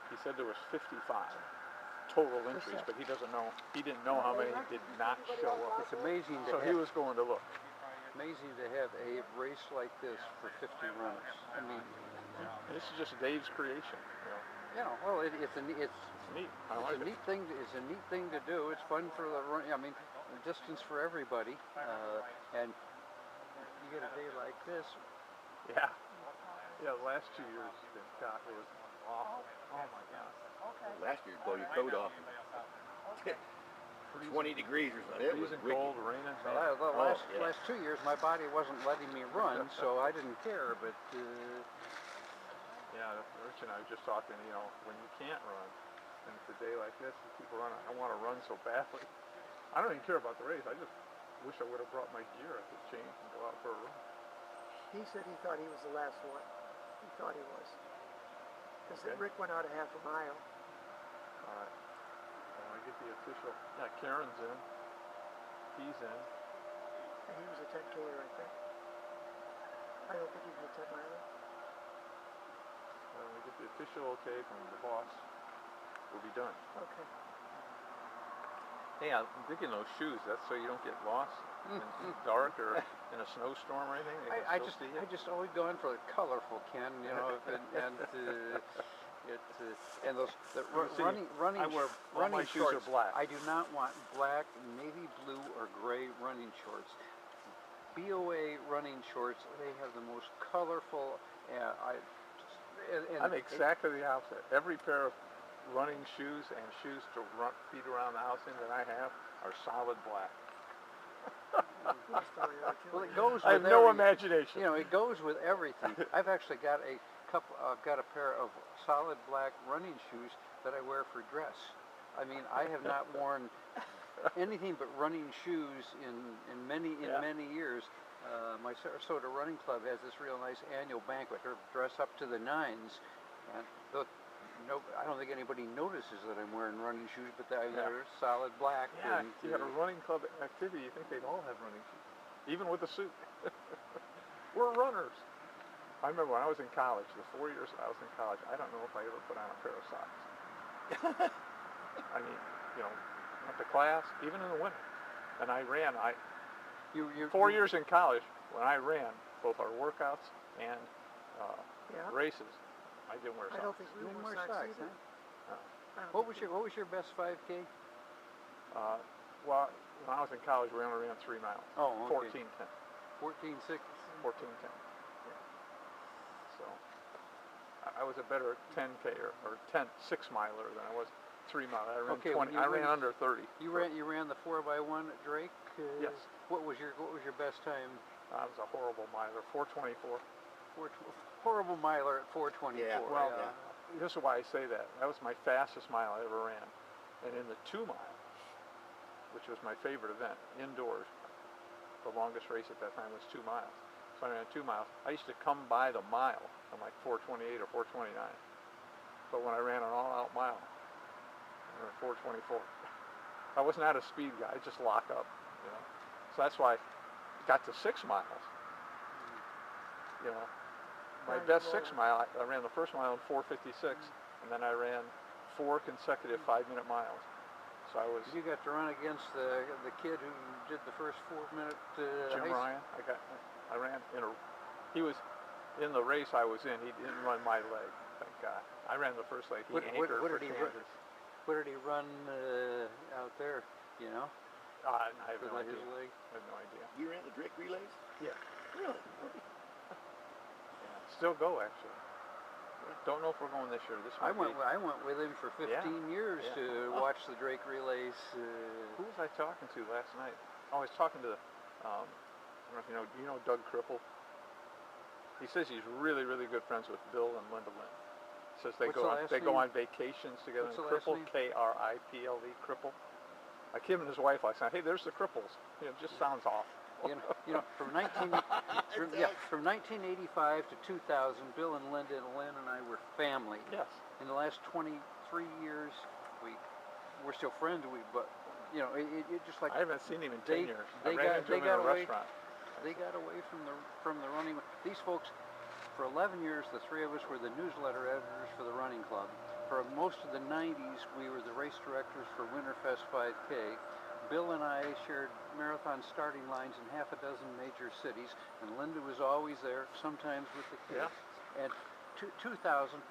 He said there was 55 total entries, but he doesn't know. He didn't know how many did not show up. It's amazing to So he have, was going to look. amazing to have a race like this for 50 runners. I mean, This is just Dave's creation. well, it's a neat thing. It's a neat thing to do. It's fun for the run. I mean, the distance for everybody, and you get a day like this. Yeah. Yeah, the last 2 years it was awful. Oh my God. Last year, blow your coat off. 20 degrees or something. It was Freezing wicked. cold, raining. The last 2 years, my body wasn't letting me run, so I didn't care. But Yeah, Rich and I were just talking, when you can't run, and it's a day like this, and people run, I want to run so badly. I don't even care about the race. I just wish I would have brought my gear. I could change and go out for a run. He said he thought he was the last one. He thought he was. Because Okay. Rick went out a half a mile. All right. Well, I get the official. Yeah, Karen's in. He's in. And he was a 10K-er, I think. I don't think he was a 10 miler. We get the official okay from the boss. We'll be done. Okay. Hey, I'm digging those shoes. That's so you don't get lost in the dark or in a snowstorm or anything. They can I still see you. just always gone for the colorful, Ken. And those See, running I wear all running my shoes are shorts. black. I do not want black, navy blue, or gray running shorts. BOA running shorts. They have the most colorful. I'm exactly the opposite. Every pair of running shoes and shoes to run, feet around the house in that I have are solid black. Well, it goes. I have with no every- imagination. It goes with everything. I've actually got got a pair of solid black running shoes that I wear for dress. I mean, I have not worn anything but running shoes in many years. My Sarasota Running Club has this real nice annual banquet. They dress up to the nines, and I don't think anybody notices that I'm wearing running shoes, but they're solid black. Yeah, and, you had a running club activity, you think they'd all have running shoes, even with a suit. We're runners. I remember when I was in college, the 4 years I was in college, I don't know if I ever put on a pair of socks. I mean, went to class, even in the winter. And I ran, 4 years in college, when I ran both our workouts and races, I didn't wear socks. I don't think we didn't wore wear socks socks, either. huh? I don't What think was your best 5K? Well, when I was in college, we only ran 3 miles. Oh, okay. 14:10. 14.6. 14:10. Yeah. So I was a better 10K or 6 miler than I was 3 miler. I ran Okay, 20. when I you ran under 30. You ran the 4x1 at Drake. Yes. What was your best time? I was a horrible miler. 4:24. Horrible miler at 4:24. Yeah, Well, this is why I say that. That was my fastest mile I ever ran. And in the 2 mile, which was my favorite event, indoors, the longest race at that time was 2 miles. So I ran 2 miles. I used to come by the mile on like 4:28 or 4:29. But when I ran an all-out mile, I ran 4:24. I was not a speed guy. I just lock up, So that's why I got to 6 miles. My best 6 mile, I ran the first mile in 4:56, and then I ran 4 consecutive 5-minute miles. So I was You got to run against the kid who did the first 4-minute. Jim Ryan. I ran he was in the race I was in. He didn't run my leg, thank God. I ran the first leg. He anchored for Kansas. What did he run out there? I have no idea. His leg. I have no idea. You ran the Drake relays? Yeah. Really? Still go actually. Don't know if we're going this year. I went with him for 15 years Yeah. to watch the Drake relays. Who was I talking to last night? Oh, I was talking to I don't know if you know Doug Cripple. He says he's really, really good friends with Bill and Linda Lynn. Says they What's go the on last they go name? on vacations together. What's And the last Cripple, name? Kriple, Cripple. Like him and his wife last night. Hey, there's the Cripples. It just sounds off. You know, from 1985 to 2000, Bill and Linda and Lynn and I were family. Yes. In the last 23 years, we're still friends. But you know, it just like I haven't seen him in 10 years. I they ran into him in a restaurant. They got away from the running. These folks, for 11 years, the three of us were the newsletter editors for the running club. For most of the 90s, we were the race directors for Winterfest 5K. Bill and I shared marathon starting lines in half a dozen major cities, and Linda was always there, sometimes with the kids. Yeah. And 2000,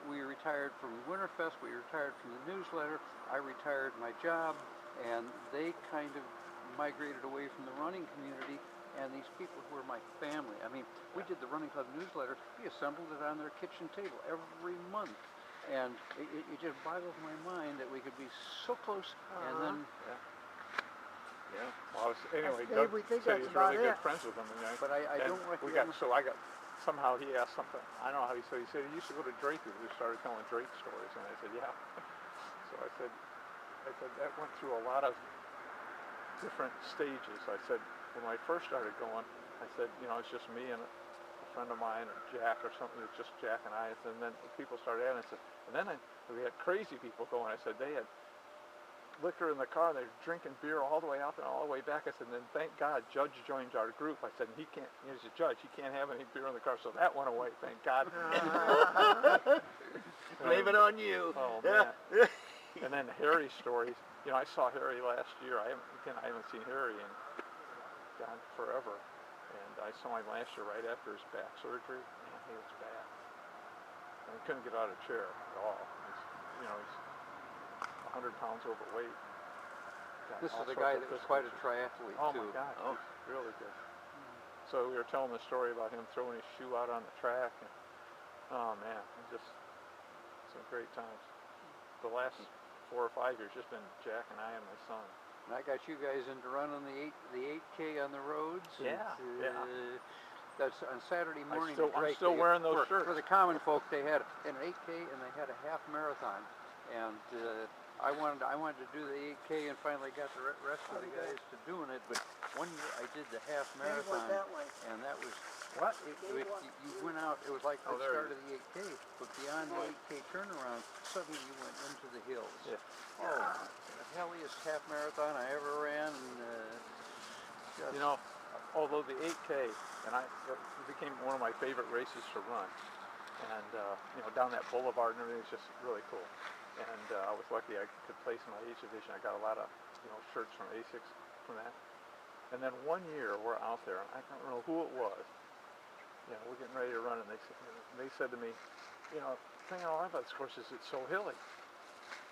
we retired from Winterfest. We retired from the newsletter. I retired my job, and they kind of migrated away from the running community, and these people who were my family. I mean, we did the running club newsletter. We assembled it on their kitchen table every month, and it just boggles my mind that we could be so close, and then yeah. Well, anyway, Dave, Doug we think said that's he's about really good it. friends with him. And but I and don't we recommend. got somehow he asked something. I don't know how he said. He said he used to go to Drake. He started telling Drake stories, and I said, yeah. So I said that went through a lot of different stages. I said when I first started going, I said, you know, it's just me and a friend of mine or Jack or something. It's just Jack and I. And then people started adding. And then we had crazy people going. I said they had liquor in the car. They're drinking beer all the way out there, all the way back. I said, and then thank God Judge joined our group. I said, he can't. He's a judge. He can't have any beer in the car. So that went away. Thank God. Blame it on you. Oh man. And then Harry's stories. You know, I saw Harry last year. I haven't seen Harry in God forever. And I saw him last year right after his back surgery. Man, he was bad. And he couldn't get out of the chair at all. He's 100 pounds overweight. This is a guy that was quite a triathlete oh too. My God, he's really good. So we were telling the story about him throwing his shoe out on the track. And, oh man, just some great times. The last 4 or 5 years just been Jack and I and my son. And I got you guys into running the 8K on the roads. Yeah, and, that's on Saturday morning. I'm still wearing those shirts. For the common folk, they had an 8K and they had a half marathon. And I wanted to do the 8K and finally got the rest of the guys to doing it. But one year I did the half marathon, and that was you went out. It was like the start of the 8K, but beyond the 8K turnaround, suddenly you went into the hills. Yeah. Oh, the helliest half marathon I ever ran. And, you know, although the 8K it became one of my favorite races to run, and you know, down that boulevard and everything is just really cool. And I was lucky I could place in my age division. I got a lot of shirts from ASICS from that. And then one year we're out there, and I don't know who it was. You know, we're getting ready to run, and they said to me, you know, the thing I don't like about this course is it's so hilly.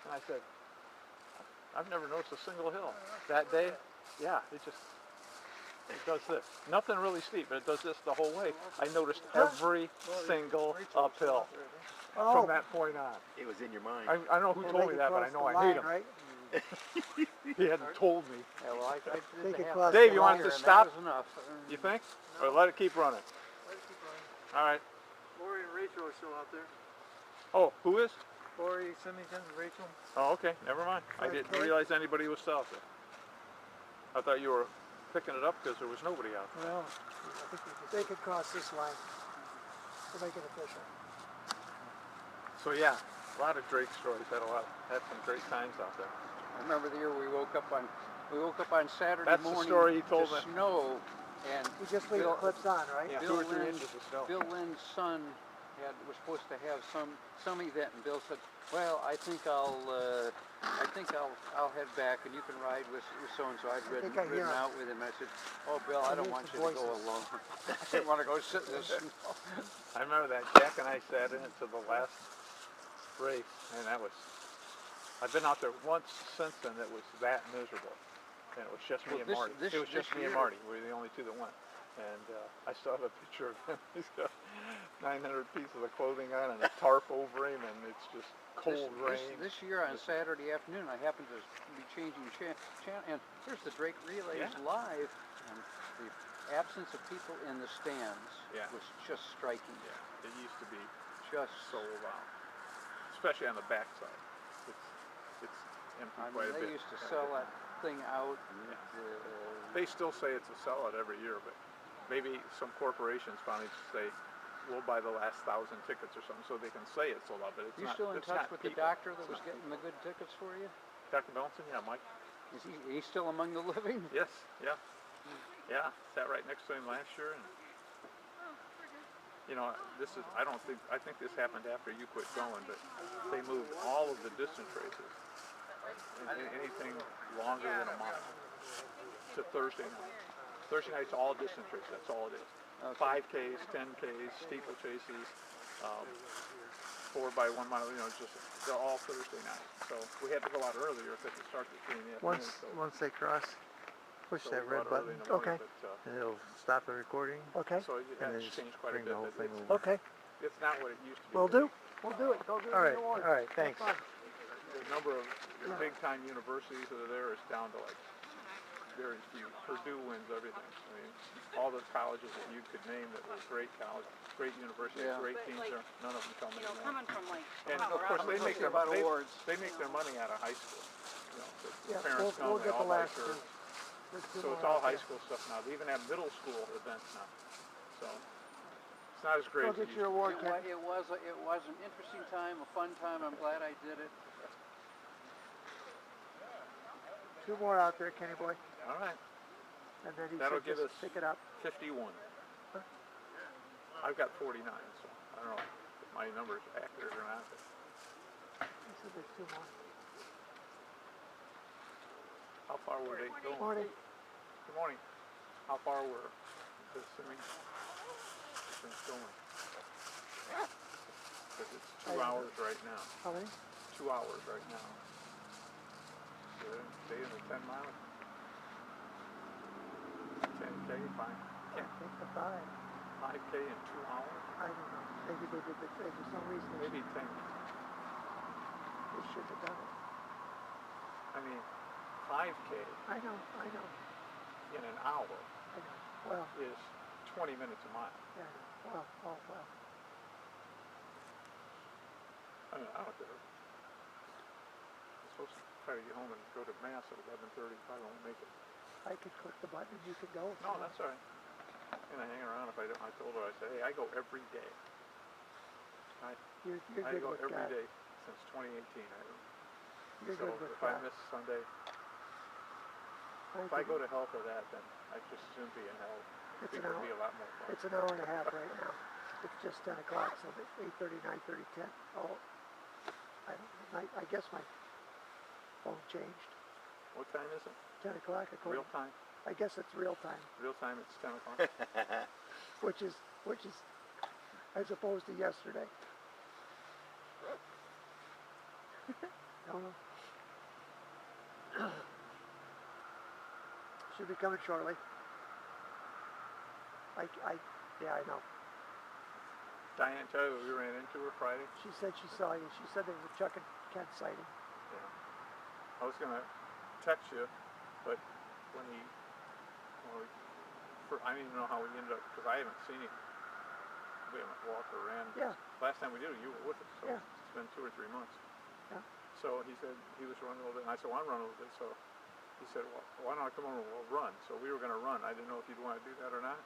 And I said, I've never noticed a single hill. That day, yeah, it does this. Nothing really steep, but it does this the whole way. I noticed every single uphill from that point on. It was in your mind. I don't know who told me that, but I know I hate him. Right? He hadn't told me. yeah, well, I Think did the it half crossed Dave, the you line. want it to and stop? That was enough. You think? Or let it keep running? All right. Lori and Rachel are still out there. Oh, who is? Lori Symington and Rachel. Oh, okay. Never mind. I didn't Okay. realize anybody was still out there. I thought you were picking it up because there was nobody out there. Well, I think they could cross this line to make it official. So yeah, a lot of Drake stories. Had some great times out there. I remember the year we woke up on Saturday That's the morning story he told to me. snow, and You just leave the clips on, right? Yeah, Bill 2 or 3 Lynn- inches of snow. Bill Lynn's son was supposed to have some event, and Bill said, "Well, I think I'll head back, and you can ride with so and so." I'd ridden hear him. out with him. I said, "Oh, Bill, I don't hear want some you to go voices. alone. I didn't want to go sit in the snow." I remember that Jack and I sat in it to the last race, and I've been out there once since then that was that miserable. And it was just me and Marty. It was just me and Marty. We were the only two that went. And I still have a picture of him. He's got 900 pieces of clothing on and a tarp over him, and it's just cold rain. This year on Saturday afternoon, I happened to be changing channel, and here's the Drake Relays live, and the absence of people in the stands was just striking. Yeah, it used to be Just sold out, especially on the backside. It's empty I quite mean, a they bit. used to sell that thing out. And, They still say it's a sellout every year, but maybe some corporations finally say, we'll buy the last 1,000 tickets or something, so they can say it's sold out, but it's you not. still in it's touch not with the people. doctor that was getting the good tickets for you? Dr. Belson? Yeah, Mike? Is he's still among the living? Yes, yeah. Yeah, sat right next to him last year, and you know, I think this happened after you quit going, but they moved all of the distance races, anything longer than a mile, to Thursday night. Thursday night's all distance races, that's all it is. Okay. 5Ks, 10Ks, steeplechases, 4 by 1 mile, you know, they're all Thursday night. So we had to go out earlier because it starts at 3 in the afternoon. Once they cross, push So that we go red out early button. in the morning, Okay. but, And it'll stop the recording. Okay. so it And then has just changed quite a bring bit. the whole but thing it's, over. Okay. it's not what it used to be. We'll do. We'll do it. Go do it. All in right. the morning. All right. Have Thanks. fun. The number of big time universities that are there is down to like very few. Purdue wins everything. I mean, all the colleges that you could name that were great colleges, great universities, Yeah. great But, teams, like, there, none of them come You know, anymore. coming from like And of course, Colorado. they make their about they, awards. they make their money out of high school. You know, the Yeah, parents come, we'll they get all the buy last two. shirts. There's two So more it's all out high there. school stuff now. They even have middle school events now. So it's not as great Go as it get used your to be. award, Ken. It was an interesting time, a fun time. I'm glad I did it. Two more out there, Kenny boy. All right, And then he That'll said give just us- pick it up. 51. I've got 49, so I don't know if my number's accurate or not. But He said there's two more. how far were they going? Morning. Good morning. How far were the swimming things going? Because it's 2 hours right now. How many? 2 hours right now. So they stay in the 10 mile. 10K, fine. I think the 5. 5K in 2 hours? I don't know. Maybe they did there's no reason they Maybe 10. should have done it. I mean, 5K I know. in an hour Well, is 20 minutes a mile. yeah. Well. I mean, I don't know. I'm supposed to try to get home and go to mass at 11:30. Probably won't make it. I could click the button and you could go. No, that's all right. I'm gonna hang around if I don't. I told her, I said, hey, I go every day. You're I good go with every that. day since 2018. You're So good with if I that. miss Sunday, if I go to hell for that, then I just shouldn't be in hell. It's It an would hour. be a lot more fun. It's an hour and a half right now. It's just 10 o'clock, so it's 8:30, 9:30, 10. Oh, I guess my phone changed. What time is it? 10 o'clock, according. Real time? I guess it's real time, Real time, it's 10 o'clock. which is as opposed to yesterday. No. Should be coming shortly. Yeah, I know. Diane tell you we ran into her Friday? She said she saw you. She said there was a Chuck and Kent sighting. Yeah. I was gonna text you, but when I don't even know how we ended up, because I haven't seen him. We haven't walked or ran. Yeah. Last time we did it, you were with us, so Yeah. it's been 2 or 3 months. Yeah. So he said he was running a little bit, and I said, well, I'm running a little bit, so he said, well, why don't I come over and we'll run? So we were gonna run. I didn't know if you'd want to do that or not.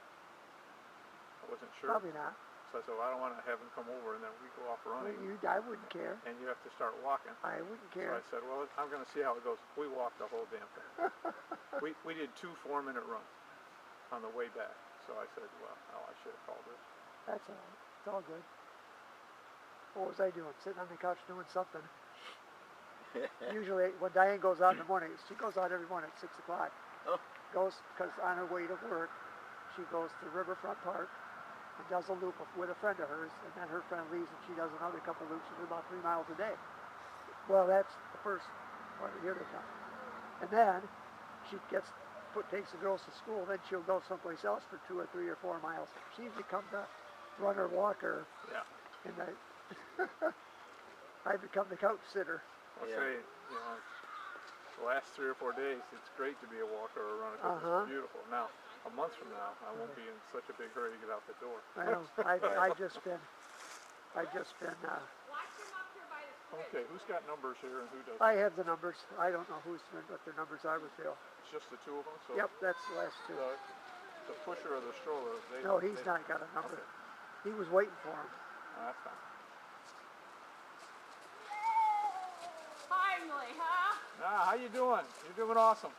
I wasn't sure. Probably not. So I said, well, I don't want to have him come over and then we go off running, I wouldn't care. and you have to start walking. I wouldn't So care. I said, well, I'm going to see how it goes. We walked the whole damn thing. we did 2 4-minute runs on the way back. So I said, well, I should have called this. That's all right. It's all good. What was I doing? Sitting on the couch doing something. Usually when Diane goes out in the morning, she goes out every morning at 6 o'clock. Oh. Goes, because on her way to work, she goes to Riverfront Park and does a loop with a friend of hers, and then her friend leaves and she does another couple loops. She does about 3 miles a day. Well, that's the first part of the other time. And then she takes the girls to school, then she'll go someplace else for 2 or 3 or 4 miles. She becomes a runner walker. Yeah. And I become the couch sitter. I'll say, you know, the last 3 or 4 days, it's great to be a walker or a runner because Uh-huh. it's beautiful. Now, a month from now, I won't be in such a big hurry to get out the door. I know. I've just been. Watch him up here by the Okay, who's got numbers here and who doesn't? I have the numbers. I don't know what their numbers are with Bill. It's just the two of them? So Yep, that's the last two. the pusher or the stroller, they No, he's not got a number. He was waiting for him. Oh, that's fine. Finally, huh? Ah, how you doing? You're doing awesome.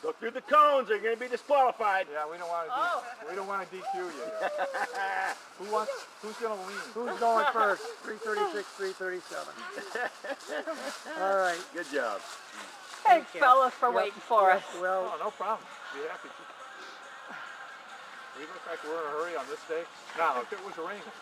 Go through the cones, they're gonna be disqualified. Yeah, we don't want to we don't want to DQ you here. Who's gonna lean? Who's going first? 336, 337. All right. Good job. Thanks, fellas, for waiting for us. Well, Oh, no problem. Be happy to. We look like we're in a hurry on this day. Now, if it was raining,